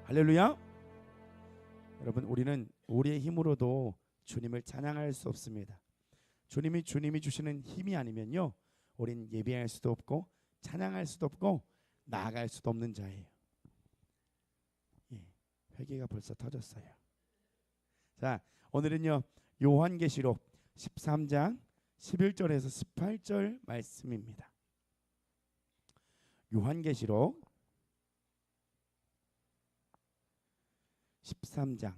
할렐루야. 여러분, 우리는 우리의 힘으로도 주님을 찬양할 수 없습니다. 주님이 주시는 힘이 아니면요, 우린 예배할 수도 없고 찬양할 수도 없고 나아갈 수도 없는 자예요. 회개가 벌써 터졌어요. 자, 오늘은요 요한계시록 13장 11절에서 18절 말씀입니다. 요한계시록 13장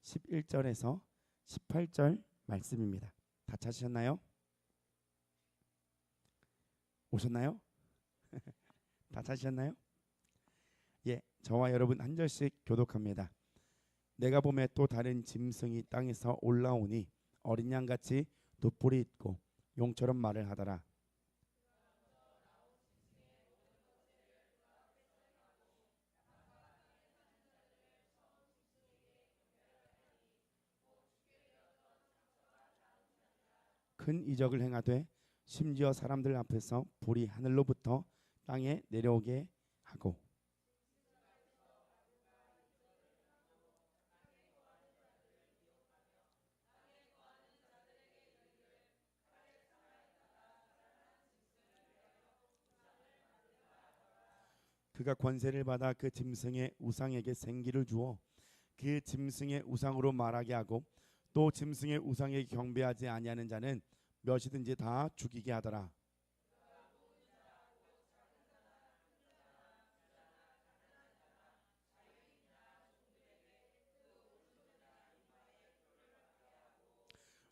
11절에서 18절 말씀입니다. 다 찾으셨나요? 오셨나요? 다 찾으셨나요? 예, 저와 여러분 한 절씩 교독합니다. 내가 보매 또 다른 짐승이 땅에서 올라오니 어린 양같이 두 뿔이 있고 용처럼 말을 하더라. 큰 이적을 행하되 심지어 사람들 앞에서 불이 하늘로부터 땅에 내려오게 하고 그가 권세를 받아 그 짐승의 우상에게 생기를 주어 그 짐승의 우상으로 말하게 하고 또 짐승의 우상에 경배하지 아니하는 자는 몇이든지 다 죽이게 하더라.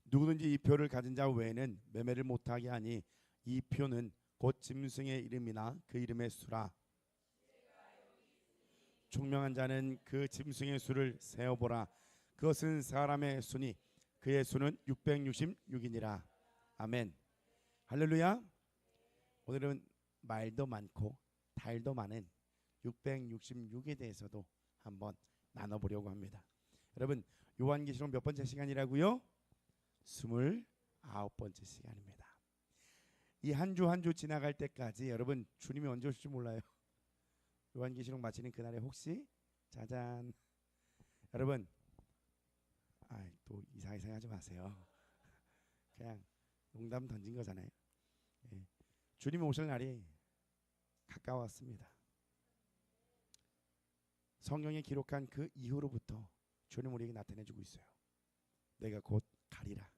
누구든지 이 표를 가진 자 외에는 매매를 못하게 하니 이 표는 곧 짐승의 이름이나 그 이름의 수라. 총명한 자는 그 짐승의 수를 세어보라. 그것은 사람의 수니 그의 수는 666이니라. 아멘. 할렐루야. 오늘은 말도 많고 달도 많은 666에 대해서도 한번 나눠보려고 합니다. 여러분, 요한계시록 몇 번째 시간이라고요? 29번째 시간입니다. 이 한 주 한 주 지나갈 때까지 여러분 주님이 언제 오실지 몰라요. 요한계시록 마치는 그날에 혹시 짜잔, 여러분 또 이상하게 하지 마세요. 그냥 농담 던진 거잖아요. 예. 주님이 오실 날이 가까웠습니다. 성경에 기록한 그 이후로부터 주님 우리에게 나타내주고 있어요. 내가 곧 가리라.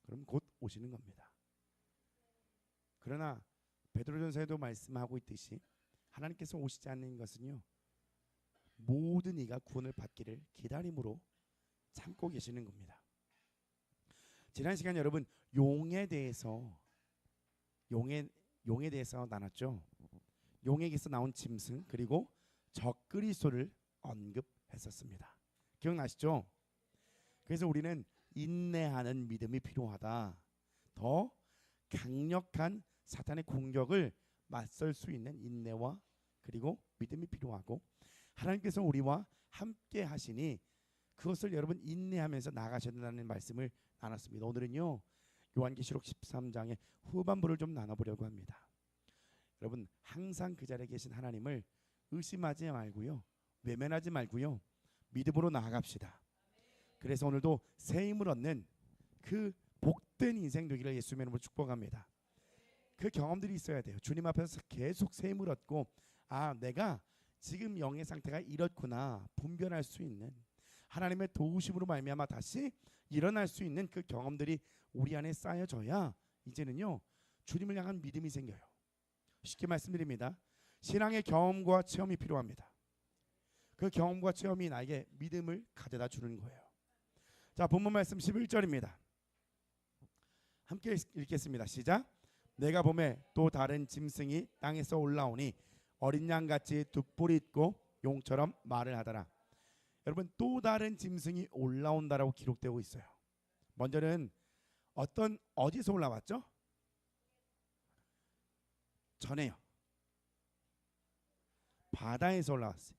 그럼 곧 오시는 겁니다. 그러나 베드로전서에도 말씀하고 있듯이 하나님께서 오시지 않는 것은요, 모든 이가 구원을 받기를 기다림으로 참고 계시는 겁니다. 지난 시간 여러분 용에 대해서 나눴죠. 용에게서 나온 짐승 그리고 적그리스도를 언급했었습니다. 기억나시죠? 그래서 우리는 인내하는 믿음이 필요하다. 더 강력한 사탄의 공격을 맞설 수 있는 인내와 그리고 믿음이 필요하고 하나님께서 우리와 함께 하시니 그것을 여러분 인내하면서 나가셔야 된다는 말씀을 나눴습니다. 오늘은요 요한계시록 13장의 후반부를 좀 나눠보려고 합니다. 여러분 항상 그 자리에 계신 하나님을 의심하지 말고요, 외면하지 말고요, 믿음으로 나아갑시다. 그래서 오늘도 새 힘을 얻는 그 복된 인생 되기를 예수님의 이름으로 축복합니다. 그 경험들이 있어야 돼요. 주님 앞에서 계속 새 힘을 얻고 내가 지금 영의 상태가 이렇구나 분별할 수 있는 하나님의 도우심으로 말미암아 다시 일어날 수 있는 그 경험들이 우리 안에 쌓여져야 이제는요 주님을 향한 믿음이 생겨요. 쉽게 말씀드립니다. 신앙의 경험과 체험이 필요합니다. 그 경험과 체험이 나에게 믿음을 가져다 주는 거예요. 자, 본문 말씀 11절입니다. 함께 읽겠습니다. 시작. 내가 보매 또 다른 짐승이 땅에서 올라오니 어린 양같이 두 뿔이 있고 용처럼 말을 하더라. 여러분 또 다른 짐승이 올라온다라고 기록되고 있어요. 먼저는 어디서 올라왔죠? 전에요. 바다에서 올라왔어요.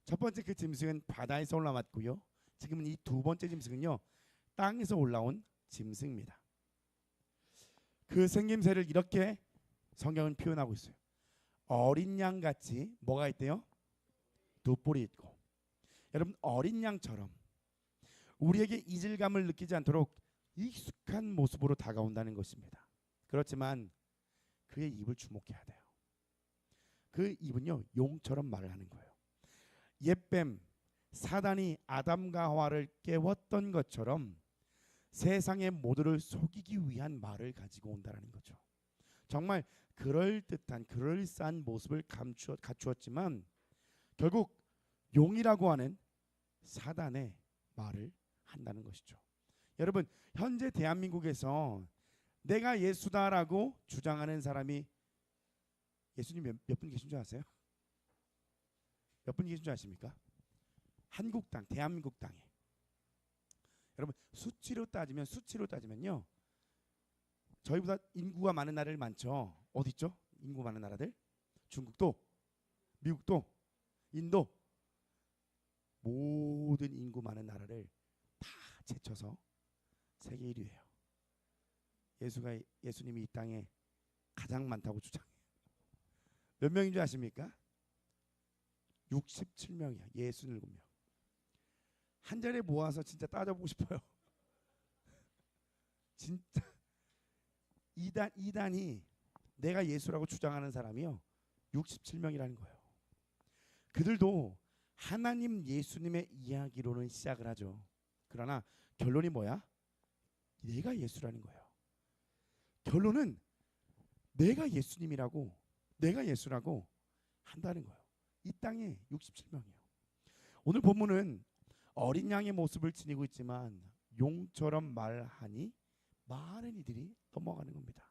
첫 번째 그 짐승은 바다에서 올라왔고요. 지금은 이 두 번째 짐승은요 땅에서 올라온 짐승입니다. 그 생김새를 이렇게 성경은 표현하고 있어요. 어린 양같이 뭐가 있대요? 두 뿔이 있고, 여러분 어린 양처럼 우리에게 이질감을 느끼지 않도록 익숙한 모습으로 다가온다는 것입니다. 그렇지만 그의 입을 주목해야 돼요. 그 입은요 용처럼 말을 하는 거예요. 옛뱀 사단이 아담과 하와를 깨웠던 것처럼 세상의 모두를 속이기 위한 말을 가지고 온다는 거죠. 정말 그럴듯한 그럴싸한 모습을 갖추었지만 결국 용이라고 하는 사단의 말을 한다는 것이죠. 여러분 현재 대한민국에서 내가 예수다라고 주장하는 사람이 예수님 몇 분 계신 줄 아세요? 몇 분 계신 줄 아십니까? 한국 땅, 대한민국 땅에. 여러분 수치로 따지면요 저희보다 인구가 많은 나라들 많죠. 어디 있죠? 인구 많은 나라들? 중국도, 미국도, 인도, 모든 인구 많은 나라를 다 제쳐서 세계 1위예요. 예수님이 이 땅에 가장 많다고 주장해요. 몇 명인 줄 아십니까? 67명이야. 67명. 한 자리에 모아서 진짜 따져보고 싶어요. 진짜 이단이 내가 예수라고 주장하는 사람이요 67명이라는 거예요. 그들도 하나님 예수님의 이야기로는 시작을 하죠. 그러나 결론이 뭐야? 내가 예수라는 거예요. 결론은 내가 예수님이라고, 내가 예수라고 한다는 거예요. 이 땅에 67명이에요. 오늘 본문은 어린 양의 모습을 지니고 있지만 용처럼 말하니 많은 이들이 넘어가는 겁니다.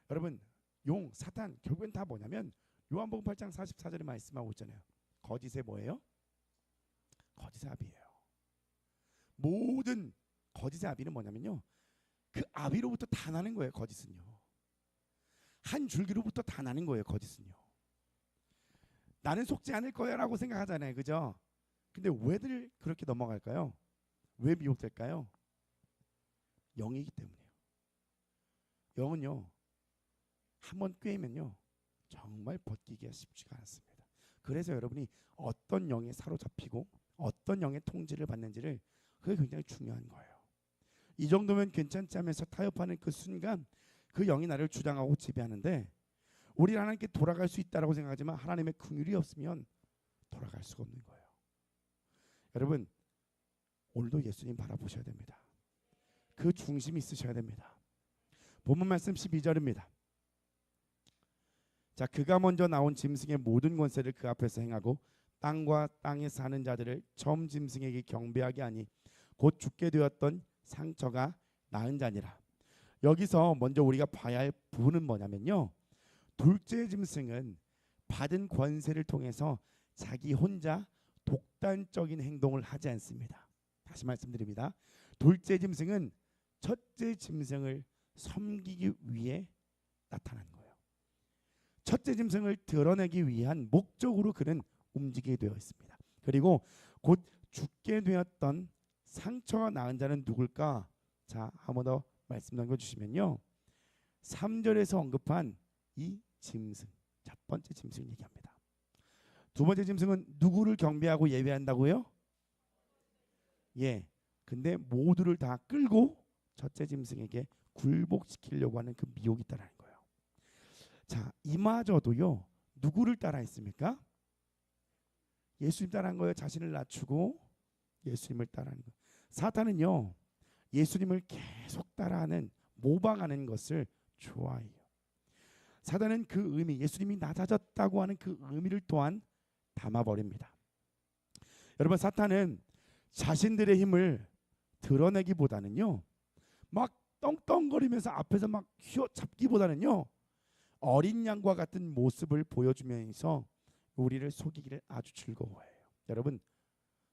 여러분 용, 사탄 결국엔 다 뭐냐면 요한복음 8장 44절에 말씀하고 있잖아요. 거짓의 뭐예요? 거짓의 아비예요. 모든 거짓의 아비는 뭐냐면요 그 아비로부터 다 나는 거예요. 거짓은요 한 줄기로부터 다 나는 거예요. 거짓은요 나는 속지 않을 거야 라고 생각하잖아요. 그죠? 근데 왜들 그렇게 넘어갈까요? 왜 미혹될까요? 영이기 때문이에요. 영은요 한번 꿰면요 정말 벗기기가 쉽지가 않습니다. 그래서 여러분이 어떤 영에 사로잡히고 어떤 영의 통제를 받는지를 그게 굉장히 중요한 거예요. 이 정도면 괜찮지 하면서 타협하는 그 순간 그 영이 나를 주장하고 지배하는데 우리는 하나님께 돌아갈 수 있다라고 생각하지만 하나님의 긍휼이 없으면 돌아갈 수가 없는 거예요. 여러분 오늘도 예수님 바라보셔야 됩니다. 그 중심이 있으셔야 됩니다. 본문 말씀 12절입니다. 자, 그가 먼저 나온 짐승의 모든 권세를 그 앞에서 행하고 땅과 땅에 사는 자들을 처음 짐승에게 경배하게 하니 곧 죽게 되었던 상처가 나은 자니라. 여기서 먼저 우리가 봐야 할 부분은 뭐냐면요 둘째 짐승은 받은 권세를 통해서 자기 혼자 독단적인 행동을 하지 않습니다. 다시 말씀드립니다. 둘째 짐승은 첫째 짐승을 섬기기 위해 나타난 거예요. 첫째 짐승을 드러내기 위한 목적으로 그는 움직이게 되어 있습니다. 그리고 곧 죽게 되었던 상처가 나은 자는 누굴까? 자, 한 번 더 말씀 남겨주시면요 3절에서 언급한 이 짐승, 첫 번째 짐승 얘기합니다. 두 번째 짐승은 누구를 경배하고 예배한다고요? 예, 근데 모두를 다 끌고 첫째 짐승에게 굴복시키려고 하는 그 미혹이 있다는 거예요. 자, 이마저도요 누구를 따라했습니까? 예수님 따라한 거예요. 자신을 낮추고 예수님을 따라하는 거예요. 사탄은요 예수님을 계속 따라하는, 모방하는 것을 좋아해요. 사탄은 그 의미, 예수님이 낮아졌다고 하는 그 의미를 또한 담아버립니다. 여러분 사탄은 자신들의 힘을 드러내기보다는요 막 떵떵거리면서 앞에서 막 휘어잡기보다는요 어린 양과 같은 모습을 보여주면서 우리를 속이기를 아주 즐거워해요. 여러분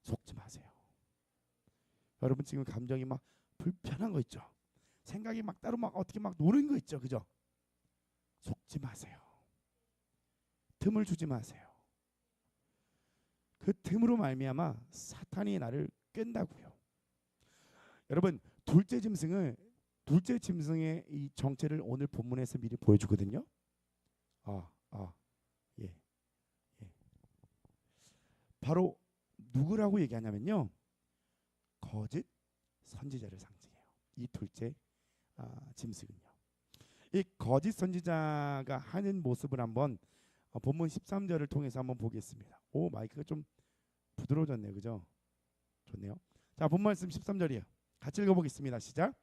속지 마세요. 여러분 지금 감정이 막 불편한 거 있죠? 생각이 막 따로 막 어떻게 막 노는 거 있죠? 그죠? 속지 마세요. 틈을 주지 마세요. 그 틈으로 말미암아 사탄이 나를 깬다고요. 여러분 둘째 짐승의 이 정체를 오늘 본문에서 미리 보여주거든요. 예. 바로 누구라고 얘기하냐면요, 거짓 선지자를 상징해요. 이 둘째 짐승은요. 이 거짓 선지자가 하는 모습을 한번 본문 13절을 통해서 한번 보겠습니다. 오, 마이크가 좀 부드러워졌네요. 그죠? 좋네요. 자, 본 말씀 13절이에요. 같이 읽어보겠습니다. 시작.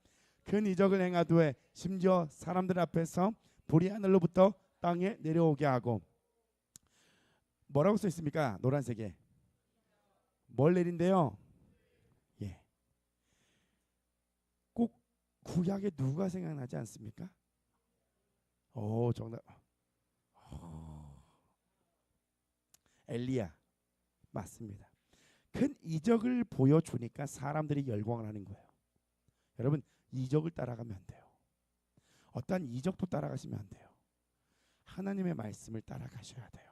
큰 이적을 행하되 심지어 사람들 앞에서 불이 하늘로부터 땅에 내려오게 하고. 뭐라고 써 있습니까? 노란색에 뭘 내린대요? 예. 꼭 구약에 누가 생각나지 않습니까? 오, 정답. 엘리야. 맞습니다. 큰 이적을 보여주니까 사람들이 열광을 하는 거예요. 여러분, 이적을 따라가면 안 돼요. 어떠한 이적도 따라가시면 안 돼요. 하나님의 말씀을 따라가셔야 돼요.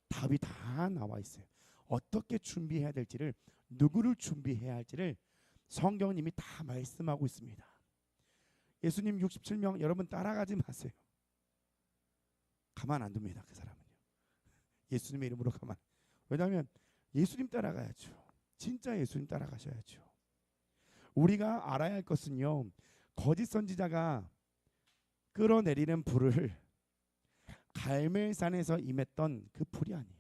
답이 다 나와 있어요. 어떻게 준비해야 될지를, 누구를 준비해야 할지를 성경은 이미 다 말씀하고 있습니다. 예수님 67명 여러분 따라가지 마세요. 가만 안 둡니다. 그 사람은요. 예수님의 이름으로 가만. 왜냐하면 예수님 따라가야죠. 진짜 예수님 따라가셔야죠. 우리가 알아야 할 것은요, 거짓 선지자가 끌어내리는 불을 갈멜산에서 임했던 그 불이 아니에요.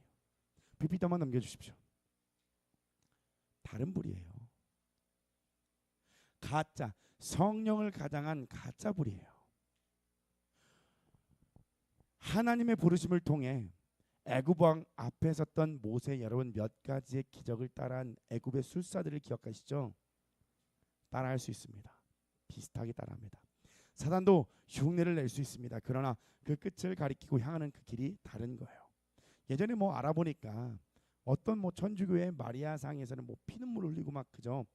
PPT만 넘겨주십시오. 다른 불이에요. 가짜, 성령을 가장한 가짜 불이에요. 하나님의 부르심을 통해 애굽 왕 앞에 섰던 모세, 여러분 몇 가지의 기적을 따라한 애굽의 술사들을 기억하시죠? 따라할 수 있습니다. 비슷하게 따라합니다. 사단도 흉내를 낼 수 있습니다. 그러나 그 끝을 가리키고 향하는 그 길이 다른 거예요. 예전에 뭐 알아보니까 어떤 뭐 천주교의 마리아상에서는 뭐 피눈물 흘리고 막, 그죠?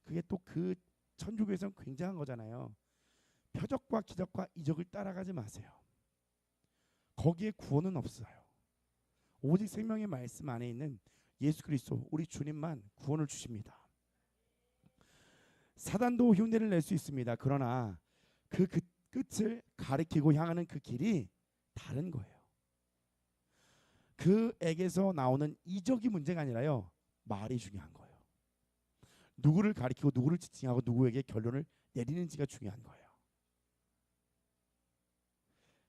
그게 또 그 천주교에서는 굉장한 거잖아요. 표적과 기적과 이적을 따라가지 마세요. 거기에 구원은 없어요. 오직 생명의 말씀 안에 있는 예수 그리스도, 우리 주님만 구원을 주십니다. 사단도 흉내를 낼 수 있습니다. 그러나 그 끝을 가리키고 향하는 그 길이 다른 거예요. 그에게서 나오는 이적이 문제가 아니라요, 말이 중요한 거예요. 누구를 가리키고 누구를 지칭하고 누구에게 결론을 내리는지가 중요한 거예요.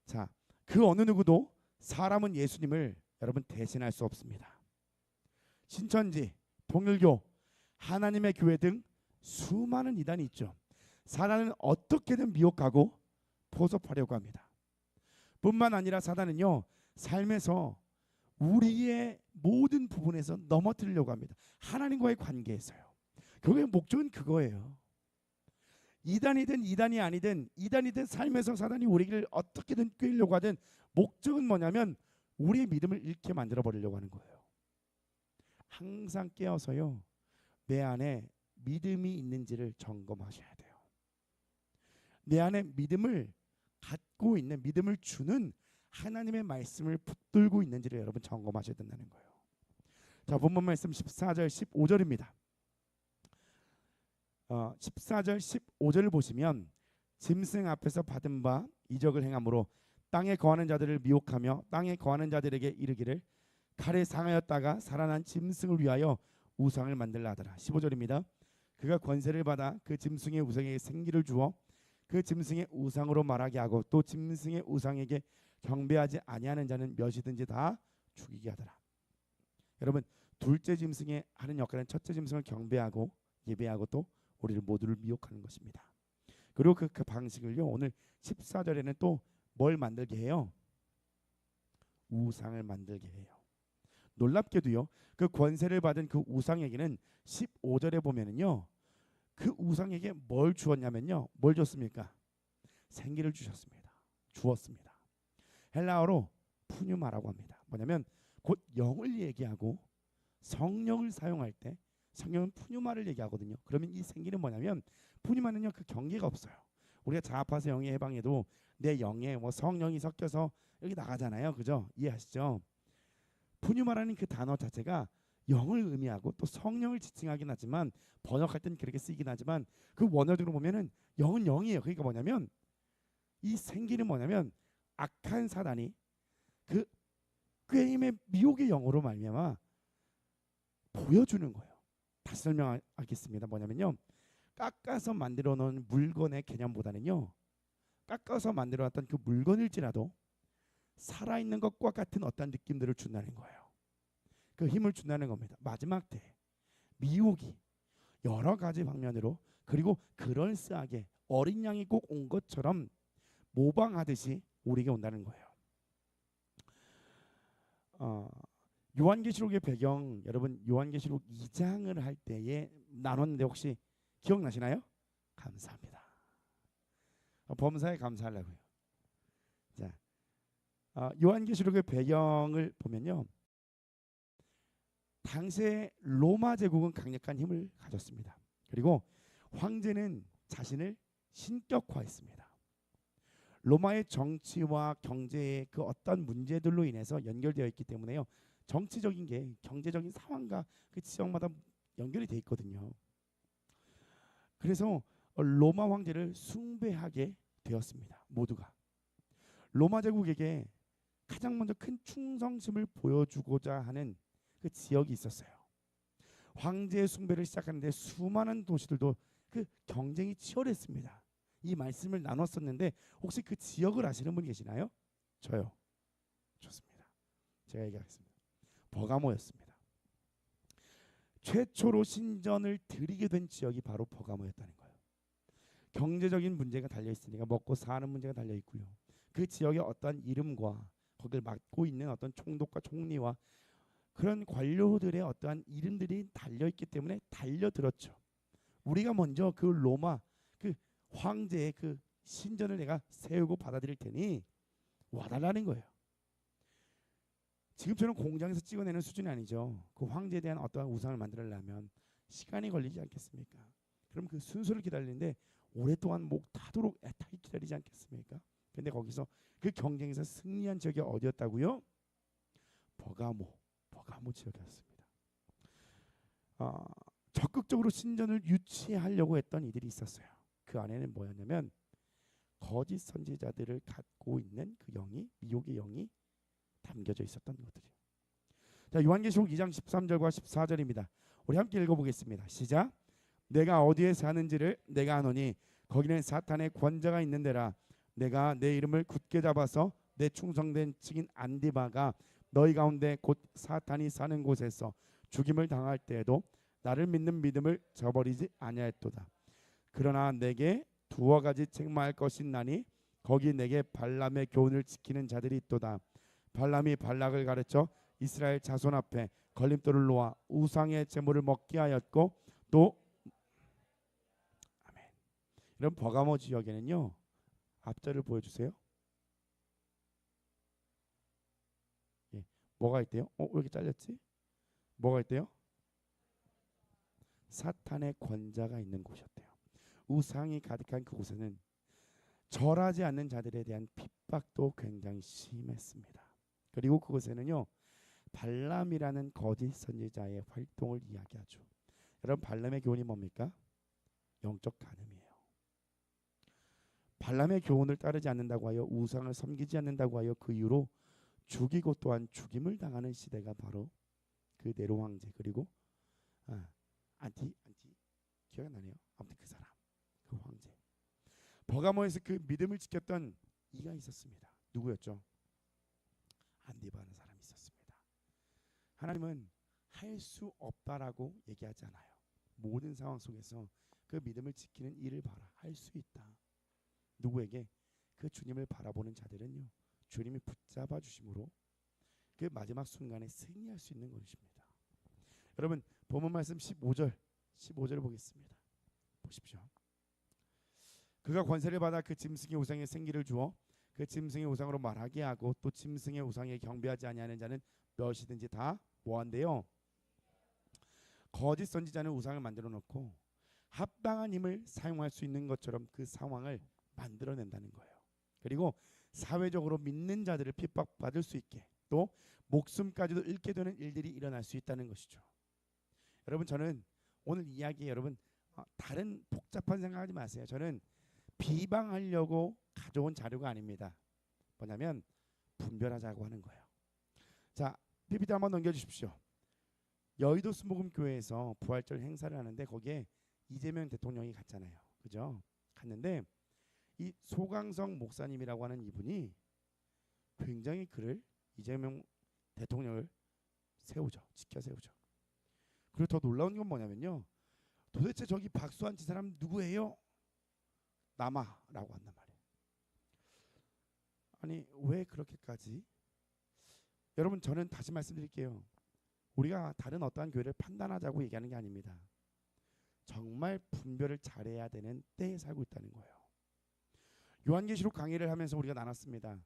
자, 그 어느 누구도 사람은 예수님을 여러분 대신할 수 없습니다. 신천지, 통일교, 하나님의 교회 등 수많은 이단이 있죠. 사단은 어떻게든 미혹하고 포섭하려고 합니다. 뿐만 아니라 사단은요, 삶에서 우리의 모든 부분에서 넘어뜨리려고 합니다. 하나님과의 관계에서요. 교회의 목적은 그거예요. 이단이든 이단이 아니든, 이단이든 삶에서 사단이 우리를 어떻게든 꿰려고 하든 목적은 뭐냐면 우리의 믿음을 잃게 만들어 버리려고 하는 거예요. 항상 깨어서요, 내 안에 믿음이 있는지를 점검하셔야 돼요. 내 안에 믿음을 갖고 있는, 믿음을 주는 하나님의 말씀을 붙들고 있는지를 여러분 점검하셔야 된다는 거예요. 자, 본문 말씀 14절 15절입니다. 14절 15절을 보시면 짐승 앞에서 받은 바 이적을 행함으로 땅에 거하는 자들을 미혹하며 땅에 거하는 자들에게 이르기를 칼에 상하였다가 살아난 짐승을 위하여 우상을 만들라 하더라. 15절입니다. 그가 권세를 받아 그 짐승의 우상에게 생기를 주어 그 짐승의 우상으로 말하게 하고 또 짐승의 우상에게 경배하지 아니하는 자는 몇이든지 다 죽이게 하더라. 여러분, 둘째 짐승의 하는 역할은 첫째 짐승을 경배하고 예배하고 또 우리를 모두를 미혹하는 것입니다. 그리고 그 방식을요, 오늘 14절에는 또 뭘 만들게 해요? 우상을 만들게 해요. 놀랍게도요, 그 권세를 받은 그 우상에게는 15절에 보면은요, 그 우상에게 뭘 주었냐면요, 뭘 줬습니까? 생기를 주었습니다. 헬라어로 푸뉴마라고 합니다. 뭐냐면 곧 영을 얘기하고 성령을 사용할 때 성령은 푸뉴마를 얘기하거든요. 그러면 이 생기는 뭐냐면, 푸뉴마는요, 그 경계가 없어요. 우리가 자아파서 영의 해방에도 내 영에 뭐 성령이 섞여서 여기 나가잖아요. 그죠? 이해하시죠? 푸뉴마라는 그 단어 자체가 영을 의미하고 또 성령을 지칭하긴 하지만, 번역할 땐 그렇게 쓰이긴 하지만 그 원어적으로 보면은 영은 영이에요. 그러니까 뭐냐면 이 생기는 뭐냐면 악한 사단이 그 꾀임의 미혹의 영으로 말미암아 보여주는 거예요. 다시 설명하겠습니다. 뭐냐면요, 깎아서 만들어 놓은 물건의 개념보다는요, 깎아서 만들어 놨던 그 물건일지라도 살아있는 것과 같은 어떤 느낌들을 준다는 거예요. 그 힘을 준다는 겁니다. 마지막 때 미혹이 여러 가지 방면으로, 그리고 그럴싸하게 어린 양이 꼭 온 것처럼 모방하듯이 우리에게 온다는 거예요. 요한계시록의 배경, 여러분 요한계시록 2장을 할 때에 나눴는데 혹시 기억나시나요? 감사합니다. 범사에 감사하려고요. 자, 요한계시록의 배경을 보면요, 당시에 로마 제국은 강력한 힘을 가졌습니다. 그리고 황제는 자신을 신격화했습니다. 로마의 정치와 경제의 그 어떤 문제들로 인해서 연결되어 있기 때문에요, 정치적인 게 경제적인 상황과 그 지역마다 연결이 돼 있거든요. 그래서 로마 황제를 숭배하게 되었습니다. 모두가 로마 제국에게 가장 먼저 큰 충성심을 보여주고자 하는 그 지역이 있었어요. 황제의 숭배를 시작하는데 수많은 도시들도 그 경쟁이 치열했습니다. 이 말씀을 나눴었는데 혹시 그 지역을 아시는 분 계시나요? 저요. 좋습니다. 제가 얘기하겠습니다. 버가모였습니다. 최초로 신전을 드리게 된 지역이 바로 버가모였다는 거예요. 경제적인 문제가 달려 있으니까 먹고 사는 문제가 달려 있고요. 그 지역의 어떠한 이름과 거기를 맡고 있는 어떤 총독과 총리와 그런 관료들의 어떠한 이름들이 달려 있기 때문에 달려들었죠. 우리가 먼저 그 로마 그 황제의 그 신전을 내가 세우고 받아들일 테니 와달라는 거예요. 지금처럼 공장에서 찍어내는 수준이 아니죠. 그 황제에 대한 어떠한 우상을 만들려면 시간이 걸리지 않겠습니까? 그럼 그 순서를 기다리는데 오랫동안 목 타도록 애타게 기다리지 않겠습니까? 근데 거기서 그 경쟁에서 승리한 지역이 어디였다고요? 버가모 지역이었습니다. 적극적으로 신전을 유치하려고 했던 이들이 있었어요. 그 안에는 뭐였냐면 거짓 선지자들을 갖고 있는 그 영이, 미혹의 영이 담겨져 있었던 것들이에요. 자, 요한계시록 2장 13절과 14절입니다. 우리 함께 읽어보겠습니다. 시작. 내가 어디에 사는지를 내가 아노니 거기는 사탄의 권자가 있는 데라. 내가 내 이름을 굳게 잡아서 내 충성된 증인 안디바가 너희 가운데 곧 사탄이 사는 곳에서 죽임을 당할 때에도 나를 믿는 믿음을 저버리지 아니하였도다. 그러나 내게 두어 가지 책망할 것이 나니 거기 내게 발람의 교훈을 지키는 자들이 있도다. 발람이 발락을 가르쳐 이스라엘 자손 앞에 걸림돌을 놓아 우상의 제물을 먹게 하였고 또 아멘. 이런 버가모 지역에는요, 앞절을 보여주세요. 예, 뭐가 있대요? 왜 이렇게 잘렸지? 뭐가 있대요? 사탄의 권자가 있는 곳이었대요. 우상이 가득한 그곳에는 절하지 않는 자들에 대한 핍박도 굉장히 심했습니다. 그리고 그곳에는요, 발람이라는 거짓 선지자의 활동을 이야기하죠. 여러분, 발람의 교훈이 뭡니까? 영적 간음이에요. 발람의 교훈을 따르지 않는다고 하여, 우상을 섬기지 않는다고 하여 그 이유로 죽이고 또한 죽임을 당하는 시대가 바로 그 네로 황제, 그리고 안티 기억이 나네요. 아무튼 그 사람, 그 황제. 버가모에서 그 믿음을 지켰던 이가 있었습니다. 누구였죠? 안디바라는 사람이 있었습니다. 하나님은 할 수 없다라고 얘기하지 않아요. 모든 상황 속에서 그 믿음을 지키는 일을 봐라. 할 수 있다. 누구에게? 그 주님을 바라보는 자들은요, 주님이 붙잡아 주심으로 그 마지막 순간에 승리할 수 있는 것입니다. 여러분, 본문 말씀 15절을 보겠습니다. 보십시오. 그가 권세를 받아 그 짐승의 우상에 생기를 주어 그 짐승의 우상으로 말하게 하고 또 짐승의 우상에 경배하지 아니하는 자는 몇이든지 다 뭐한대요? 거짓 선지자는 우상을 만들어 놓고 합당한 힘을 사용할 수 있는 것처럼 그 상황을 만들어낸다는 거예요. 그리고 사회적으로 믿는 자들을 핍박받을 수 있게, 또 목숨까지도 잃게 되는 일들이 일어날 수 있다는 것이죠. 여러분, 저는 오늘 이야기에 여러분 다른 복잡한 생각하지 마세요. 저는 비방하려고 가져온 자료가 아닙니다. 뭐냐면 분별하자고 하는 거예요. 자, PPT 한번 넘겨주십시오. 여의도 수목음교회에서 부활절 행사를 하는데 거기에 이재명 대통령이 갔잖아요. 그죠? 갔는데 이 소강성 목사님이라고 하는 이분이 굉장히 그를 이재명 대통령을 세우죠. 지켜 세우죠. 그리고 더 놀라운 건 뭐냐면요. 도대체 저기 박수 안 친 사람 누구예요? 남아라고 한단 말이에요. 아니 왜 그렇게까지? 여러분 저는 다시 말씀드릴게요. 우리가 다른 어떠한 교회를 판단하자고 얘기하는 게 아닙니다. 정말 분별을 잘해야 되는 때에 살고 있다는 거예요. 요한계시록 강의를 하면서 우리가 나눴습니다.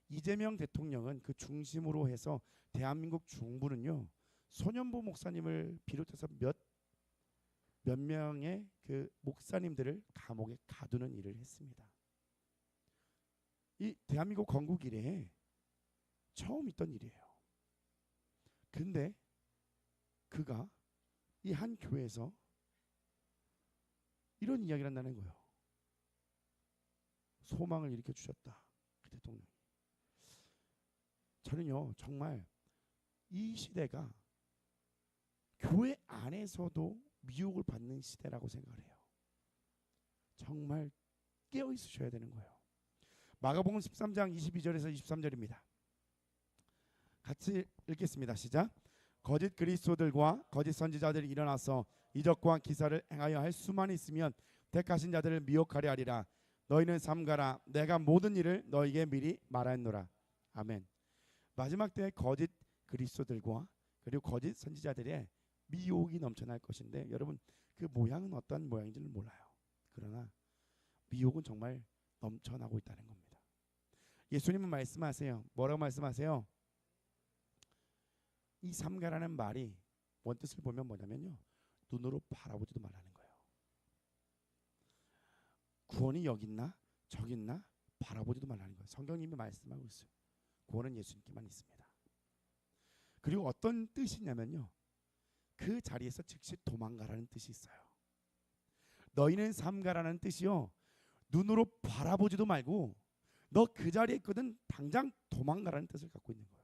이재명 대통령은 그 중심으로 해서 대한민국 중부는요. 소년보 목사님을 비롯해서 몇 명의 그 목사님들을 감옥에 가두는 일을 했습니다. 이 대한민국 건국 이래에 처음 있던 일이에요. 근데 그가 이 한 교회에서 이런 이야기를 한다는 거예요. 소망을 일으켜 주셨다. 그 대통령이. 저는요 정말 이 시대가 교회 안에서도 미혹을 받는 시대라고 생각을 해요. 정말 깨어 있으셔야 되는 거예요. 마가복음 13장 22절에서 23절입니다. 같이 읽겠습니다. 시작. 거짓 그리스도들과 거짓 선지자들이 일어나서 이적과 기사를 행하여 할 수만 있으면 택하신 자들을 미혹하려 하리라. 너희는 삼가라. 내가 모든 일을 너희에게 미리 말하였노라. 아멘. 마지막 때에 거짓 그리스도들과 그리고 거짓 선지자들의 미혹이 넘쳐날 것인데 여러분 그 모양은 어떤 모양인지는 몰라요. 그러나 미혹은 정말 넘쳐나고 있다는 겁니다. 예수님은 말씀하세요. 뭐라고 말씀하세요? 이 삼가라는 말이 원뜻을 보면 뭐냐면요. 눈으로 바라보지도 말라는 거예요. 구원이 여기 있나 저기 있나 바라보지도 말라는 거예요. 성경님이 말씀하고 있어요. 구원은 예수님께만 있습니다. 그리고 어떤 뜻이냐면요. 그 자리에서 즉시 도망가라는 뜻이 있어요. 너희는 삼가라는 뜻이요. 눈으로 바라보지도 말고 너 그 자리에 있거든 당장 도망가라는 뜻을 갖고 있는 거예요.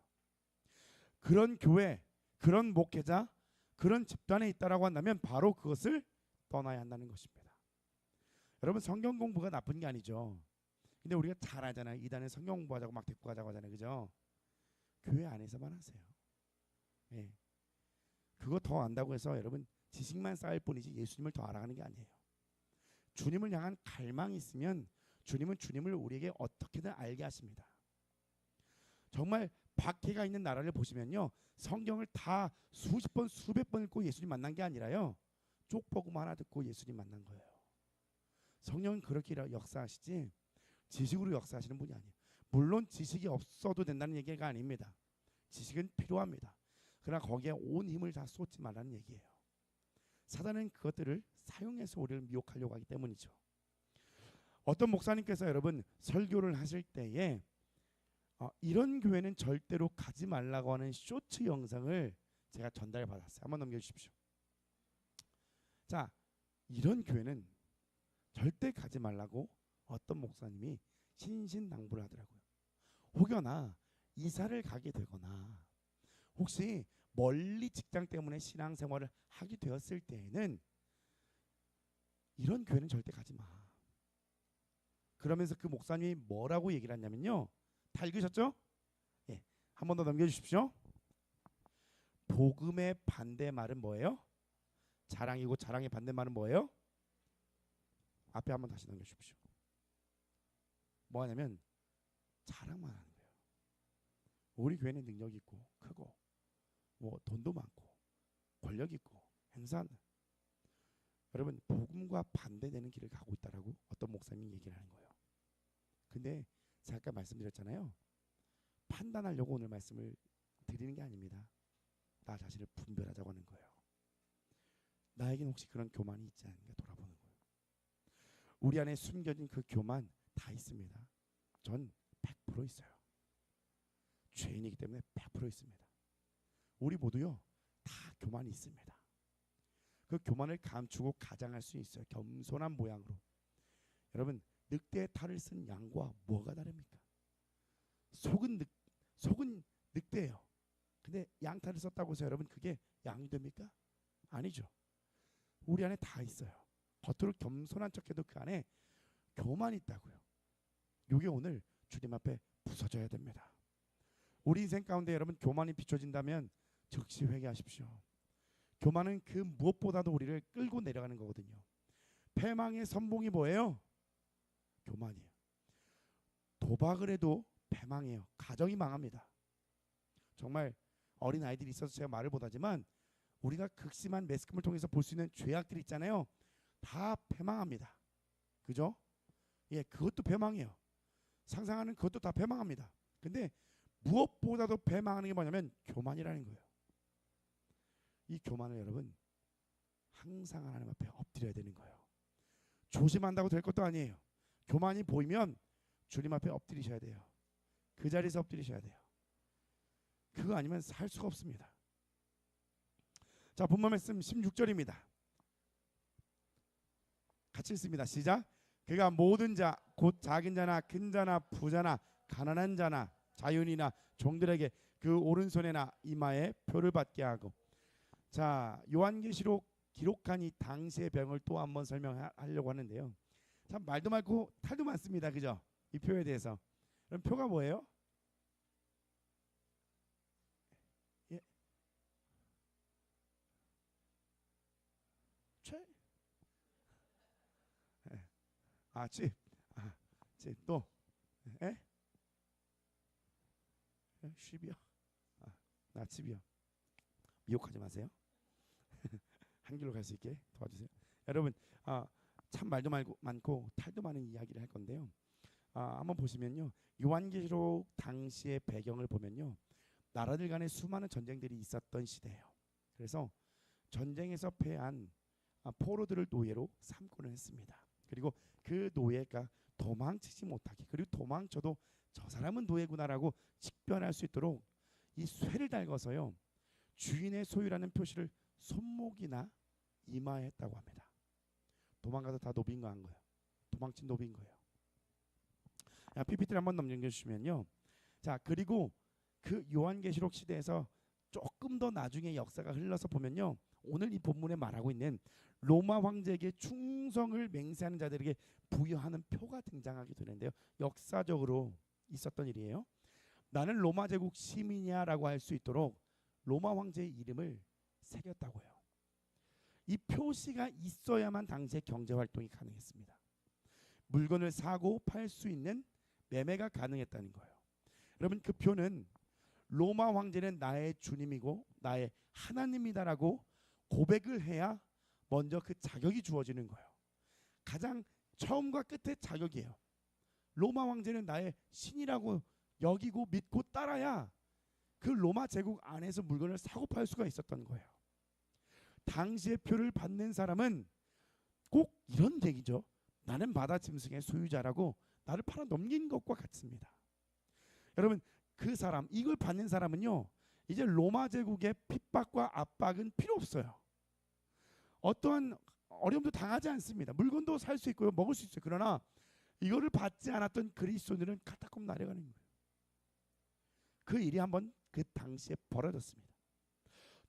그런 교회, 그런 목회자, 그런 집단에 있다라고 한다면 바로 그것을 떠나야 한다는 것입니다. 여러분 성경 공부가 나쁜 게 아니죠. 근데 우리가 잘 알잖아요. 이단에 성경 공부하자고 막 데리고 가자고 하잖아요. 그죠? 교회 안에서만 하세요. 예. 그거 더 안다고 해서 여러분 지식만 쌓일 뿐이지 예수님을 더 알아가는 게 아니에요. 주님을 향한 갈망이 있으면 주님은 주님을 우리에게 어떻게든 알게 하십니다. 정말 박해가 있는 나라를 보시면요. 성경을 다 수십 번 수백 번 읽고 예수님 만난 게 아니라요. 쪽복음 하나 듣고 예수님 만난 거예요. 성령은 그렇게 역사하시지 지식으로 역사하시는 분이 아니에요. 물론 지식이 없어도 된다는 얘기가 아닙니다. 지식은 필요합니다. 그러나 거기에 온 힘을 다 쏟지 말라는 얘기예요. 사단은 그것들을 사용해서 우리를 미혹하려고 하기 때문이죠. 어떤 목사님께서 여러분 설교를 하실 때에 이런 교회는 절대로 가지 말라고 하는 쇼츠 영상을 제가 전달해 받았어요. 한번 넘겨주십시오. 자, 이런 교회는 절대 가지 말라고 어떤 목사님이 신신당부를 하더라고요. 혹여나 이사를 가게 되거나 혹시 멀리 직장 때문에 신앙생활을 하게 되었을 때에는 이런 교회는 절대 가지 마. 그러면서 그 목사님이 뭐라고 얘기를 했냐면요. 다 읽으셨죠? 예, 한 번 더 넘겨주십시오. 복음의 반대말은 뭐예요? 자랑이고 자랑의 반대말은 뭐예요? 앞에 한번 다시 넘겨주십시오. 뭐 하냐면 자랑만 하는 거예요. 우리 교회는 능력 있고 크고 뭐 돈도 많고 권력 있고 행사하는. 여러분 복음과 반대되는 길을 가고 있다라고 어떤 목사님이 얘기를 하는 거예요. 근데 제가 아까 말씀드렸잖아요. 판단하려고 오늘 말씀을 드리는 게 아닙니다. 나 자신을 분별하자고 하는 거예요. 나에겐 혹시 그런 교만이 있지 않은가 돌아보는 거예요. 우리 안에 숨겨진 그 교만 다 있습니다. 전 100% 있어요. 죄인이기 때문에 100% 있습니다. 우리 모두요 다 교만이 있습니다. 그 교만을 감추고 가장할 수 있어요. 겸손한 모양으로. 여러분 늑대의 탈을 쓴 양과 뭐가 다릅니까? 속은 늑대예요. 근데 양탈을 썼다고 해서 여러분 그게 양이 됩니까? 아니죠. 우리 안에 다 있어요. 겉으로 겸손한 척해도 그 안에 교만이 있다고요. 이게 오늘 주님 앞에 부서져야 됩니다. 우리 인생 가운데 여러분 교만이 비춰진다면 즉시 회개하십시오. 교만은 그 무엇보다도 우리를 끌고 내려가는 거거든요. 패망의 선봉이 뭐예요? 교만이에요. 도박을 해도 패망해요. 가정이 망합니다. 정말 어린 아이들이 있어서 제가 말을 못하지만 우리가 극심한 매스컴을 통해서 볼 수 있는 죄악들이 있잖아요. 다 패망합니다. 그죠? 예, 그것도 패망해요. 상상하는 그것도 다 패망합니다. 근데 무엇보다도 패망하는 게 뭐냐면 교만이라는 거예요. 이 교만을 여러분 항상 하나님 앞에 엎드려야 되는 거예요. 조심한다고 될 것도 아니에요. 교만이 보이면 주님 앞에 엎드리셔야 돼요. 그 자리에서 엎드리셔야 돼요. 그거 아니면 살 수가 없습니다. 자, 본문 말씀 16절입니다. 같이 읽습니다. 시작. 그가 모든 자 곧 작은 자나 큰 자나 부자나 가난한 자나 자유인이나 종들에게 그 오른손에나 이마에 표를 받게 하고. 자, 요한계시록 기록한 이 당시의 병을 또 한번 설명하려고 하는데요. 참 말도 많고 탈도 많습니다. 그죠? 이 표에 대해서. 그럼 표가 뭐예요? 예. 최? 예. 아, 집. 아, 집 또. 예? 쉽이요? 아, 나 집이요. 미혹하지 마세요. 한 길로 갈 수 있게 도와주세요. 여러분, 참 말도 많고 탈도 많은 이야기를 할 건데요. 한번 보시면요, 요한계시록 당시의 배경을 보면요, 나라들 간에 수많은 전쟁들이 있었던 시대예요. 그래서 전쟁에서 패한 포로들을 노예로 삼고는 했습니다. 그리고 그 노예가 도망치지 못하게, 그리고 도망쳐도 저 사람은 노예구나라고 직변할 수 있도록 이 쇠를 달궈서요, 주인의 소유라는 표시를 손목이나 이마에 했다고 합니다. 도망가서 다 노비인 거 한 거예요. 도망친 노비인 거예요. PPT를 한번 넘겨주시면요. 자, 그리고 그 요한계시록 시대에서 조금 더 나중에 역사가 흘러서 보면요, 오늘 이 본문에 말하고 있는 로마 황제에게 충성을 맹세하는 자들에게 부여하는 표가 등장하게 되는데요. 역사적으로 있었던 일이에요. 나는 로마 제국 시민이야라고 할 수 있도록 로마 황제의 이름을 새겼다고요. 이 표시가 있어야만 당시의 경제 활동이 가능했습니다. 물건을 사고 팔 수 있는 매매가 가능했다는 거예요. 여러분, 그 표는 로마 황제는 나의 주님이고 나의 하나님이다라고 고백을 해야 먼저 그 자격이 주어지는 거예요. 가장 처음과 끝의 자격이에요. 로마 황제는 나의 신이라고 여기고 믿고 따라야 그 로마 제국 안에서 물건을 사고 팔 수가 있었던 거예요. 당시의 표를 받는 사람은 꼭 이런 얘기죠. 나는 바다 짐승의 소유자라고 나를 팔아 넘긴 것과 같습니다. 여러분, 그 사람, 이걸 받는 사람은요, 이제 로마 제국의 핍박과 압박은 필요 없어요. 어떠한 어려움도 당하지 않습니다. 물건도 살 수 있고요, 먹을 수 있어요. 그러나 이거를 받지 않았던 그리스도인들은 카타콤 나려가는 거예요. 그 일이 한번 그 당시에 벌어졌습니다.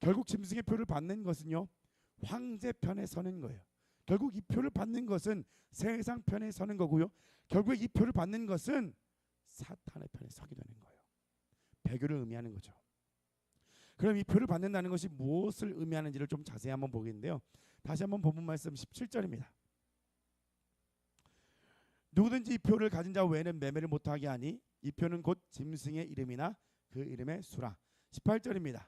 결국 짐승의 표를 받는 것은요, 황제 편에 서는 거예요. 결국 이 표를 받는 것은 세상 편에 서는 거고요. 결국 이 표를 받는 것은 사탄의 편에 서게 되는 거예요. 배교를 의미하는 거죠. 그럼 이 표를 받는다는 것이 무엇을 의미하는지를 좀 자세히 한번 보겠는데요. 다시 한번 본문 말씀 17절입니다. 누구든지 이 표를 가진 자 외에는 매매를 못하게 하니 이 표는 곧 짐승의 이름이나 그 이름의 수라. 18절입니다.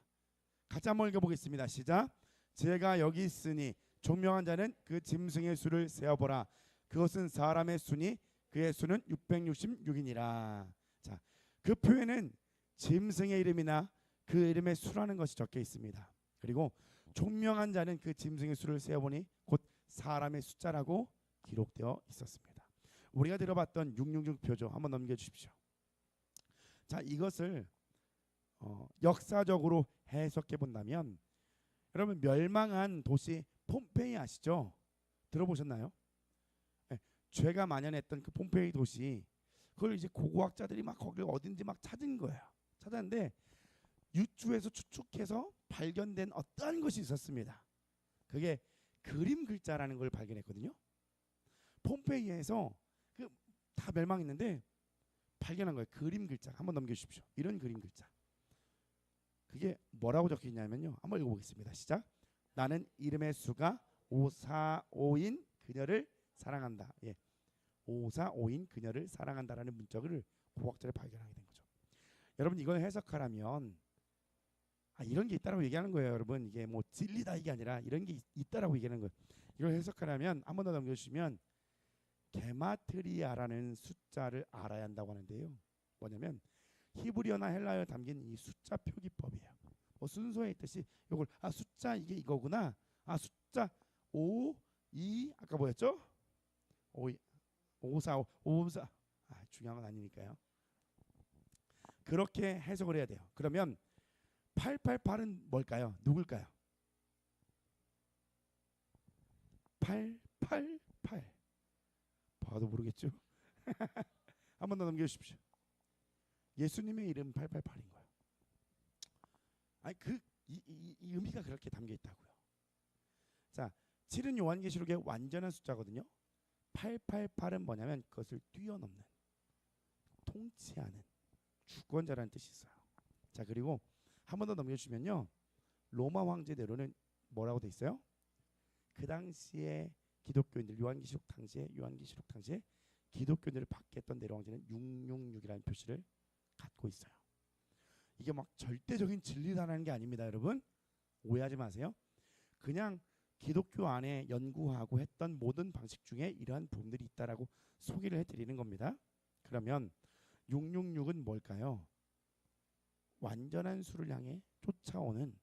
같이 한번 읽어보겠습니다. 시작. 제가 여기 있으니 총명한 자는 그 짐승의 수를 세어보라. 그것은 사람의 수니 그의 수는 666이니라. 자, 그 표에는 짐승의 이름이나 그 이름의 수라는 것이 적혀 있습니다. 그리고 총명한 자는 그 짐승의 수를 세어보니 곧 사람의 숫자라고 기록되어 있었습니다. 우리가 들어봤던 666 표죠. 한번 넘겨주십시오. 자, 이것을 역사적으로 해석해 본다면, 여러분, 멸망한 도시 폼페이 아시죠? 들어보셨나요? 네, 죄가 만연했던 그 폼페이 도시, 그걸 이제 고고학자들이 막 거기 어딘지 막 찾은 거예요. 찾았는데 유추해서 추측해서 발견된 어떠한 것이 있었습니다. 그게 그림 글자라는 걸 발견했거든요. 폼페이에서 그 다 멸망했는데 발견한 거예요. 그림 글자. 한번 넘겨주십시오. 이런 그림 글자. 그게 뭐라고 적혀 있냐면요. 한번 읽어보겠습니다. 시작. 나는 이름의 수가 545인 그녀를 사랑한다. 예, 545인 그녀를 사랑한다라는 문짝을 고학자를 발견하게 된 거죠. 여러분 이걸 해석하라면 이런 게 있다라고 얘기하는 거예요. 여러분 이게 뭐 진리다 이게 아니라 이런 게 있다라고 얘기하는 거예요. 이걸 해석하라면 한 번 더 넘겨주시면 게마트리아라는 숫자를 알아야 한다고 하는데요. 뭐냐면 히브리어나 헬라어에 담긴 이 숫자 표기법이에요. 뭐 순서에 있듯이 이걸 숫자 이게 이거구나. 숫자 5, 2 아까 뭐였죠? 5, 5, 4, 5, 4 중요한 건 아니니까요. 그렇게 해석을 해야 돼요. 그러면 888은 뭘까요? 누굴까요? 888 봐도 모르겠죠? 한 번 더 넘겨주십시오. 예수님의 이름 888인 거예요. 이 의미가 그렇게 담겨 있다고요. 자, 7은 요한계시록의 완전한 숫자거든요. 888은 뭐냐면 그것을 뛰어넘는, 통치하는 주권자라는 뜻이 있어요. 자, 그리고 한 번 더 넘겨주시면요. 로마 황제대로는 뭐라고 돼 있어요? 그 당시에 기독교인들 요한계시록 당시에 기독교인들을 받겠던 네로 황제는 666이라는 표시를 갖고 있어요. 이게 막 절대적인 진리라는 게 아닙니다, 여러분. 오해하지 마세요. 그냥 기독교 안에 연구하고 했던 모든 방식 중에 이러한 부분들이 있다라고 소개를 해드리는 겁니다. 그러면 666은 뭘까요? 완전한 수를 향해 쫓아오는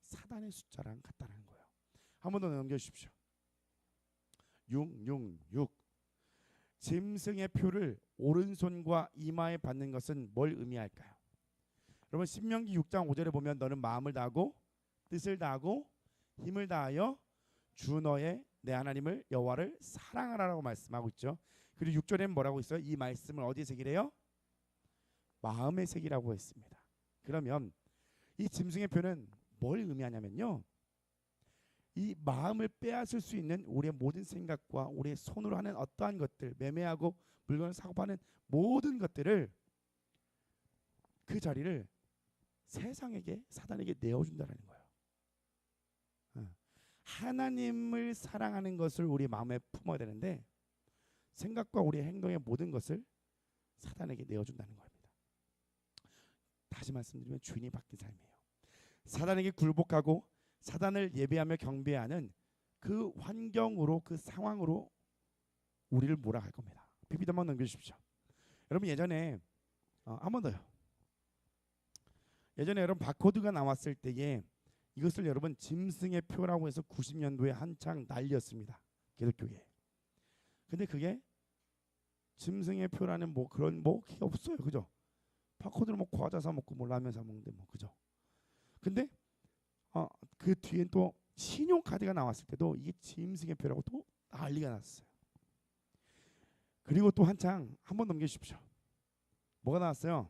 사단의 숫자랑 같다는 거예요. 한 번 더 넘겨주십시오. 666 짐승의 표를 오른손과 이마에 받는 것은 뭘 의미할까요? 여러분 신명기 6장 5절에 보면 너는 마음을 다하고 뜻을 다하고 힘을 다하여 주 너의 내 하나님을 여호와를 사랑하라라고 말씀하고 있죠. 그리고 6절에는 뭐라고 있어요? 이 말씀을 어디에 새기래요? 마음에 새기라고 했습니다. 그러면 이 짐승의 표는 뭘 의미하냐면요. 이 마음을 빼앗을 수 있는 우리의 모든 생각과 우리의 손으로 하는 어떠한 것들, 매매하고 물건을 사고 파는 모든 것들을 그 자리를 세상에게 사단에게 내어준다는 거예요. 하나님을 사랑하는 것을 우리 마음에 품어야 되는데 생각과 우리의 행동의 모든 것을 사단에게 내어준다는 겁니다. 다시 말씀드리면 주인이 바뀐 삶이에요. 사단에게 굴복하고 사단을 예배하며 경배하는 그 환경으로 그 상황으로 우리를 몰아갈 겁니다. PPT 한번 넘겨주십시오. 여러분 예전에 한 번 더요. 예전에 여러분 바코드가 나왔을 때에 이것을 여러분 짐승의 표라고 해서 90년도에 한창 난리였습니다. 기독교계. 근데 그게 짐승의 표라는 뭐 그런 뭐 그게 없어요. 그죠? 바코드를 뭐 과자 사 먹고 뭐 라면 사 먹는데 뭐 그죠? 근데 그 뒤에 또 신용카드가 나왔을 때도 이게 짐승의 표라고 또 난리가 났어요. 그리고 또 한창 한번 넘겨주십시오. 뭐가 나왔어요?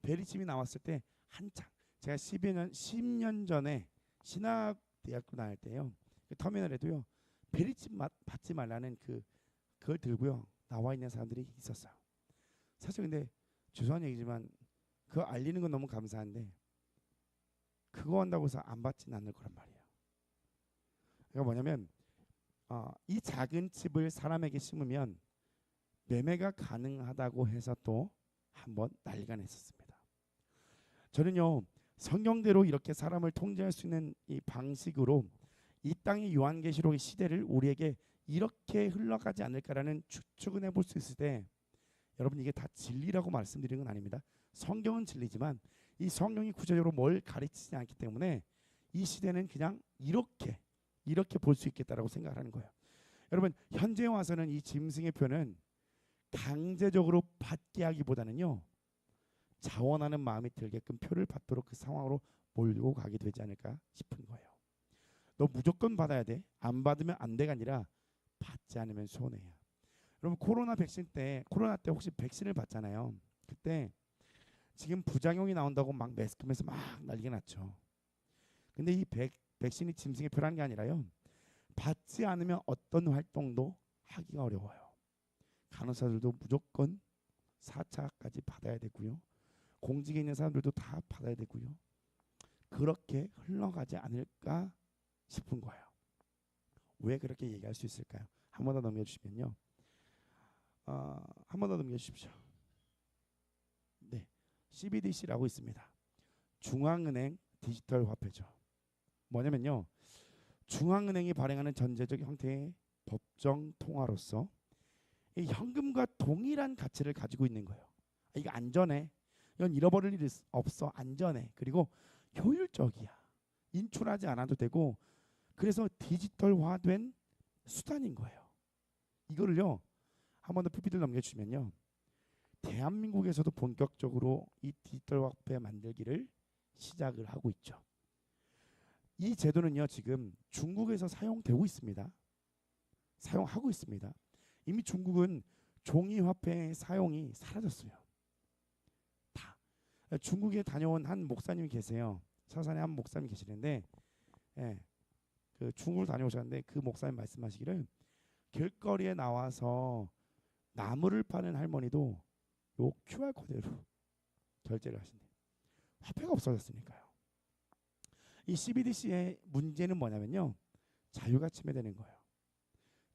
베리침이 나왔을 때 한창 제가 10년 전에 신학대학교 다닐 때요. 그 터미널에도요. 베리침 받지 말라는 그걸 들고요. 나와 있는 사람들이 있었어요. 사실 근데 죄송한 얘기지만 그거 알리는 건 너무 감사한데 그거 한다고 해서 안 받지는 않을 거란 말이에요. 그러니까 뭐냐면 이 작은 칩을 사람에게 심으면 매매가 가능하다고 해서 또 한번 난리가 났었습니다. 저는요 성경대로 이렇게 사람을 통제할 수 있는 이 방식으로 이 땅의 요한계시록의 시대를 우리에게 이렇게 흘러가지 않을까라는 추측은 해볼 수 있을 때 여러분 이게 다 진리라고 말씀드리는 건 아닙니다. 성경은 진리지만 이 성경이 구체적으로 뭘 가르치지 않기 때문에 이 시대는 그냥 이렇게 볼 수 있겠다라고 생각하는 거예요. 여러분 현재 와서는 이 짐승의 표는 강제적으로 받게 하기보다는요 자원하는 마음이 들게끔 표를 받도록 그 상황으로 몰고 가게 되지 않을까 싶은 거예요. 너 무조건 받아야 돼. 안 받으면 안 돼가 아니라 받지 않으면 손해야. 여러분 코로나 때 혹시 백신을 받잖아요. 그때 지금 부작용이 나온다고 막 매스컴에서 막 난리가 났죠. 근데 이 백신이 짐승의 표라는 게 아니라요. 받지 않으면 어떤 활동도 하기가 어려워요. 간호사들도 무조건 4차까지 받아야 되고요. 공직에 있는 사람들도 다 받아야 되고요. 그렇게 흘러가지 않을까 싶은 거예요. 왜 그렇게 얘기할 수 있을까요? 한 번 더 넘겨주시면요. 한 번 더 넘겨주십시오. 네, CBDC라고 있습니다. 중앙은행 디지털 화폐죠. 뭐냐면요. 중앙은행이 발행하는 전제적 형태의 법정 통화로서 이 현금과 동일한 가치를 가지고 있는 거예요. 이거 안전해. 이건 잃어버릴 일 없어. 안전해. 그리고 효율적이야. 인출하지 않아도 되고 그래서 디지털화된 수단인 거예요. 이거를요. 한 번 더 PPT를 넘겨주시면요. 대한민국에서도 본격적으로 이 디지털 화폐 만들기를 시작을 하고 있죠. 이 제도는요. 지금 중국에서 사용되고 있습니다. 사용하고 있습니다. 이미 중국은 종이 화폐의 사용이 사라졌어요. 다. 중국에 다녀온 한 목사님이 계세요. 서산에 한 목사님이 계시는데 예, 그 중국을 다녀오셨는데 그 목사님 말씀하시기를 길거리에 나와서 나무를 파는 할머니도 요 QR 코드로 결제를 하신대요. 화폐가 없어졌으니까요. 이 CBDC의 문제는 뭐냐면요. 자유가 침해되는 거예요.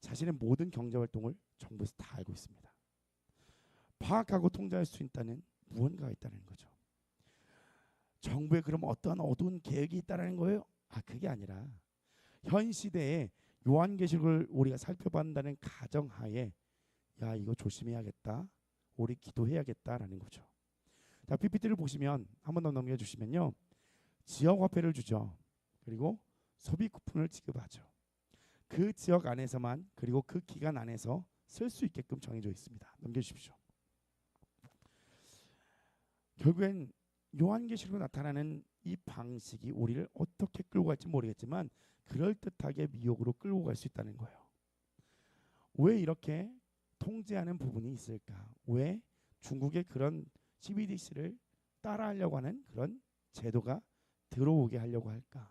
자신의 모든 경제 활동을 정부에서 다 알고 있습니다. 파악하고 통제할 수 있다는 무언가가 있다는 거죠. 정부에 그럼 어떠한 어두운 계획이 있다는 거예요? 그게 아니라 현 시대에 요한계시록을 우리가 살펴본다는 가정하에 야 이거 조심해야겠다. 우리 기도해야겠다라는 거죠. 자 PPT를 보시면 한 번 더 넘겨주시면요. 지역 화폐를 주죠. 그리고 소비 쿠폰을 지급하죠. 그 지역 안에서만 그리고 그 기간 안에서 쓸 수 있게끔 정해져 있습니다. 넘겨주십시오. 결국엔 요한계시록으로 나타나는 이 방식이 우리를 어떻게 끌고 갈지 모르겠지만 그럴듯하게 미혹으로 끌고 갈 수 있다는 거예요. 왜 이렇게 통제하는 부분이 있을까? 왜 중국의 그런 CBDC를 따라하려고 하는 그런 제도가 들어오게 하려고 할까?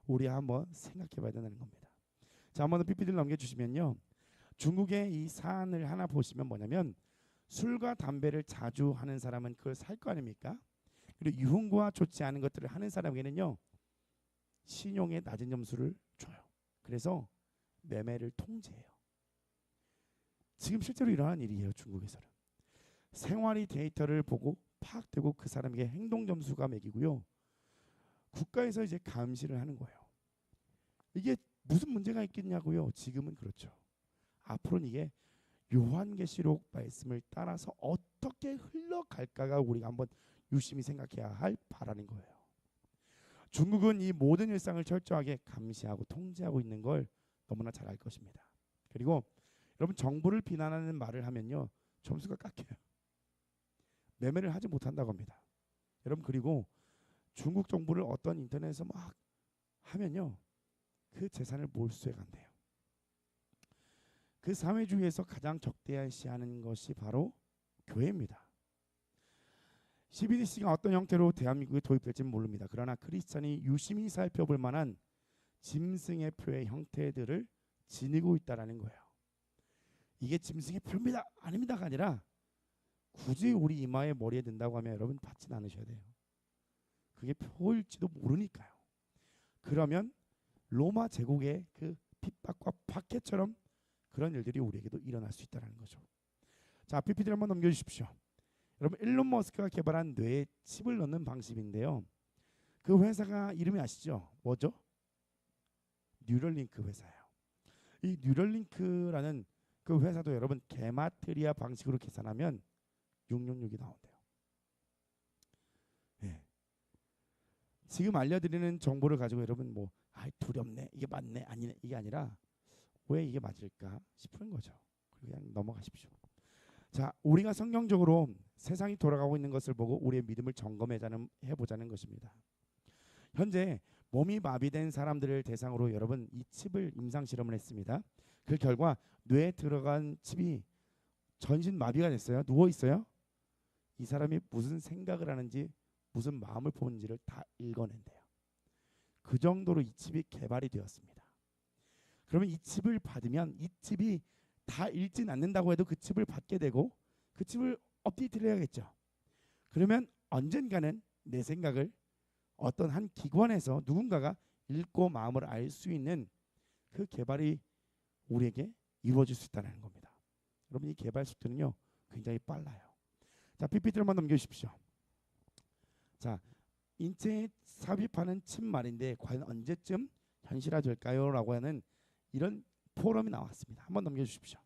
우리 한번 생각해 봐야 된다는 겁니다. 자, 한번 더 PPT를 넘겨주시면요. 중국의 이 사안을 하나 보시면 뭐냐면 술과 담배를 자주 하는 사람은 그걸 살 거 아닙니까? 그리고 유흥과 좋지 않은 것들을 하는 사람에게는요. 신용의 낮은 점수를 줘요. 그래서 매매를 통제해요. 지금 실제로 일어나는 일이에요. 중국에서는. 생활이 데이터를 보고 파악되고 그 사람에게 행동 점수가 매기고요. 국가에서 이제 감시를 하는 거예요. 이게 무슨 문제가 있겠냐고요. 지금은 그렇죠. 앞으로는 이게 요한계시록 말씀을 따라서 어떻게 흘러갈까가 우리가 한번 유심히 생각해야 할 바라는 거예요. 중국은 이 모든 일상을 철저하게 감시하고 통제하고 있는 걸 너무나 잘 알 것입니다. 그리고 여러분 정부를 비난하는 말을 하면요. 점수가 깎여요. 매매를 하지 못한다고 합니다. 여러분 그리고 중국 정부를 어떤 인터넷에서 막 하면요. 그 재산을 몰수해 간대요. 그 사회주의에서 가장 적대시하는 것이 바로 교회입니다. CBDC가 어떤 형태로 대한민국에 도입될지는 모릅니다. 그러나 크리스찬이 유심히 살펴볼 만한 짐승의 표의 형태들을 지니고 있다라는 거예요. 이게 짐승의 표입니다. 아닙니다가 아니라 굳이 우리 이마에 머리에 든다고 하면 여러분 받지는 않으셔야 돼요. 그게 표일지도 모르니까요. 그러면 로마 제국의 그 핍박과 박해처럼 그런 일들이 우리에게도 일어날 수 있다는 거죠. 자, PPT를 한번 넘겨주십시오. 여러분 일론 머스크가 개발한 뇌에 칩을 넣는 방식인데요. 그 회사가 이름이 아시죠? 뭐죠? 뉴럴링크 회사예요. 이 뉴럴링크라는 그 회사도 여러분 게마트리아 방식으로 계산하면 666이 나온대요. 네. 지금 알려드리는 정보를 가지고 여러분 뭐 두렵네, 이게 맞네, 아니네 이게 아니라 왜 이게 맞을까 싶은 거죠. 그냥 넘어가십시오. 자, 우리가 성경적으로 세상이 돌아가고 있는 것을 보고 우리의 믿음을 점검해보자는 것입니다. 현재 몸이 마비된 사람들을 대상으로 여러분 이 칩을 임상 실험을 했습니다. 그 결과 뇌에 들어간 칩이 전신 마비가 됐어요. 누워 있어요. 이 사람이 무슨 생각을 하는지 무슨 마음을 보는지를 다 읽어낸대요. 그 정도로 이 칩이 개발이 되었습니다. 그러면 이 칩을 받으면 이 칩이 다 읽진 않는다고 해도 그 칩을 받게 되고 그 칩을 업데이트를 해야겠죠. 그러면 언젠가는 내 생각을 어떤 한 기관에서 누군가가 읽고 마음을 알 수 있는 그 개발이 우리에게 이루어질 수 있다는 겁니다. 여러분 이 개발 속도는요 굉장히 빨라요. 자 PPT를 한번 넘겨주십시오. 자 인체에 삽입하는 칩 말인데 과연 언제쯤 현실화될까요? 라고 하는 이런 포럼이 나왔습니다. 한번 넘겨주십시오.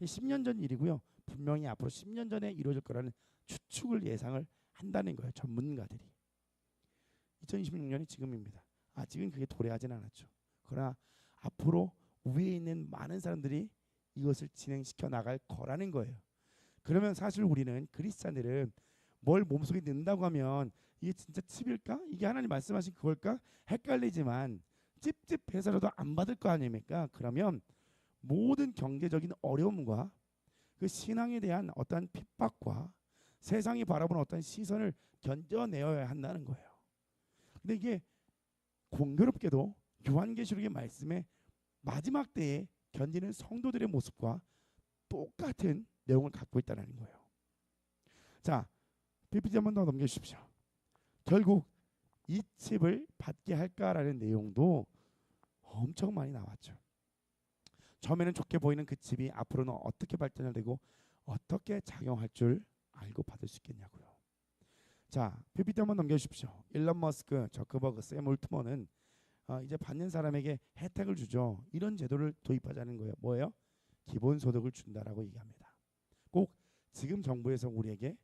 10년 전 일이고요. 분명히 앞으로 10년 전에 이루어질 거라는 추측을 예상을 한다는 거예요. 전문가들이. 2026년이 지금입니다. 아직은 그게 도래하진 않았죠. 그러나 앞으로 위에 있는 많은 사람들이 이것을 진행시켜 나갈 거라는 거예요. 그러면 사실 우리는 그리스찬들은 뭘 몸속에 넣는다고 하면 이게 진짜 칩일까? 이게 하나님 말씀하신 그걸까? 헷갈리지만 찝찝해서라도 안 받을 거 아닙니까? 그러면 모든 경제적인 어려움과 그 신앙에 대한 어떠한 핍박과 세상이 바라보는 어떤 시선을 견뎌내어야 한다는 거예요. 근데 이게 공교롭게도 요한계시록의 말씀에 마지막 때에 견디는 성도들의 모습과 똑같은 내용을 갖고 있다는 거예요. 자, PPT 한번 더 넘겨주십시오. 결국 이 칩을 받게 할까라는 내용도 엄청 많이 나왔죠. 처음에는 좋게 보이는 그 칩이 앞으로는 어떻게 발전되고 어떻게 작용할 줄 알고 받을 수 있겠냐고요. 자, PPT 한번 넘겨주십시오. 일론 머스크, 저커버그, 샘 올트먼은 이제 받는 사람에게 혜택을 주죠. 이런 제도를 도입하자는 거예요. 뭐예요? 기본소득을 준다라고 얘기합니다. 꼭 지금 정부에서 우리에게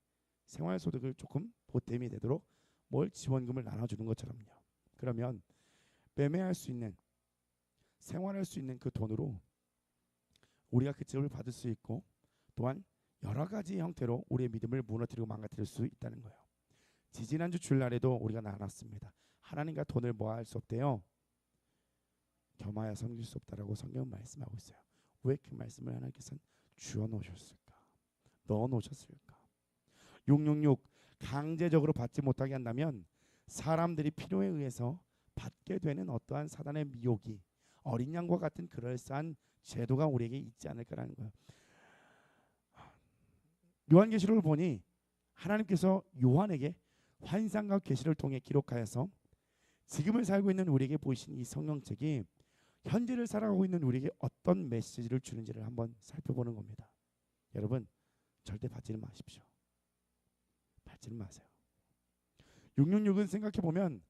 생활소득을 조금 보탬이 되도록 뭘 지원금을 나눠주는 것처럼요. 그러면 매매할 수 있는 생활할 수 있는 그 돈으로 우리가 그 집을 받을 수 있고 또한 여러 가지 형태로 우리의 믿음을 무너뜨리고 망가뜨릴 수 있다는 거예요. 지지난주 주일날에도 우리가 나눴습니다. 하나님과 돈을 모아할 수 없대요. 겸하여 섬길 수 없다라고 성경은 말씀하고 있어요. 왜 그 말씀을 하나님께서는 주어 놓으셨을까? 넣어 놓으셨을까? 666 강제적으로 받지 못하게 한다면 사람들이 필요에 의해서 받게 되는 어떠한 사단의 미혹이 어린 양과 같은 그럴싸한 제도가 우리에게 있지 않을까라는 거예요. 요한계시록을 보니 하나님께서 요한에게 환상과 계시를 통해 기록하여서 지금을 살고 있는 우리에게 보이신 이 성경책이 현재를 살아가고 있는 우리에게 어떤 메시지를 주는지를 한번 살펴보는 겁니다. 여러분 절대 받지는 마십시오. 받지는 마세요. 666은 생각해보면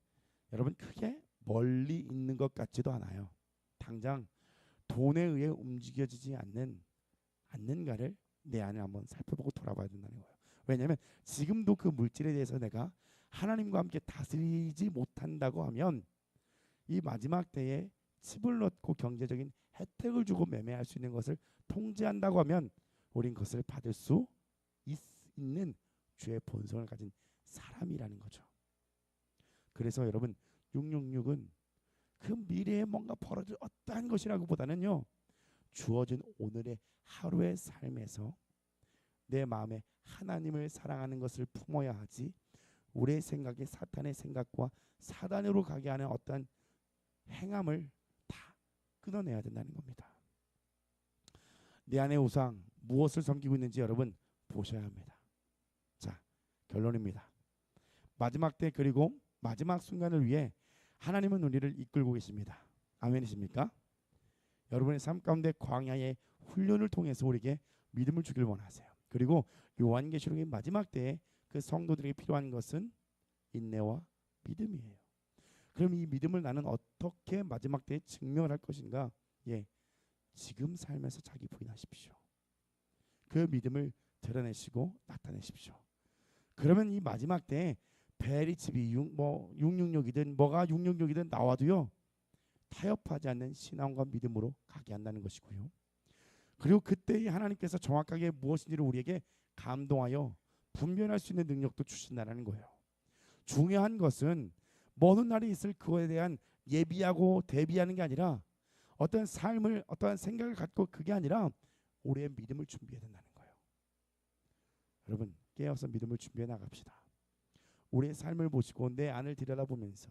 여러분 크게 멀리 있는 것 같지도 않아요. 당장 돈에 의해 움직여지지 않는가를 내 안에 한번 살펴보고 돌아봐야 된다는 거예요. 왜냐하면 지금도 그 물질에 대해서 내가 하나님과 함께 다스리지 못한다고 하면 이 마지막 때에 칩을 넣고 경제적인 혜택을 주고 매매할 수 있는 것을 통제한다고 하면 우린 그것을 받을 수 있는 주의 본성을 가진 사람이라는 거죠. 그래서 여러분 666은 그 미래에 뭔가 벌어질 어떠한 것이라고 보다는요, 주어진 오늘의 하루의 삶에서 내 마음에 하나님을 사랑하는 것을 품어야 하지 우리의 생각이 사탄의 생각과 사단으로 가게 하는 어떠한 행함을 다 끊어내야 된다는 겁니다. 내 안의 우상 무엇을 섬기고 있는지 여러분 보셔야 합니다. 자, 결론입니다. 마지막 때 그리고 마지막 순간을 위해 하나님은 우리를 이끌고 계십니다. 아멘이십니까? 여러분의 삶 가운데 광야의 훈련을 통해서 우리에게 믿음을 주길 원하세요. 그리고 요한계시록의 마지막 때에 그 성도들에게 필요한 것은 인내와 믿음이에요. 그럼 이 믿음을 나는 어떻게 마지막 때에 증명을 할 것인가? 예, 지금 삶에서 자기 부인하십시오. 그 믿음을 드러내시고 나타내십시오. 그러면 이 마지막 때에 베리칩이 666이든 뭐가 666이든 나와도요, 타협하지 않는 신앙과 믿음으로 가게 한다는 것이고요. 그리고 그때 하나님께서 정확하게 무엇인지를 우리에게 감동하여 분별할 수 있는 능력도 주신다는 거예요. 중요한 것은 먼 날이 있을 그거에 대한 예비하고 대비하는 게 아니라 어떤 삶을 어떠한 생각을 갖고 그게 아니라 우리의 믿음을 준비해야 된다는 거예요. 여러분 깨어서 믿음을 준비해 나갑시다. 우리의 삶을 보시고 내 안을 들여다보면서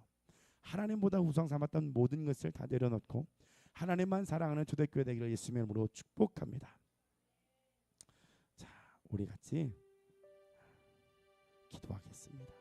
하나님보다 우상 삼았던 모든 것을 다 내려놓고 하나님만 사랑하는 초대교회 되기를 예수님의 이름으로 축복합니다. 자, 우리 같이 기도하겠습니다.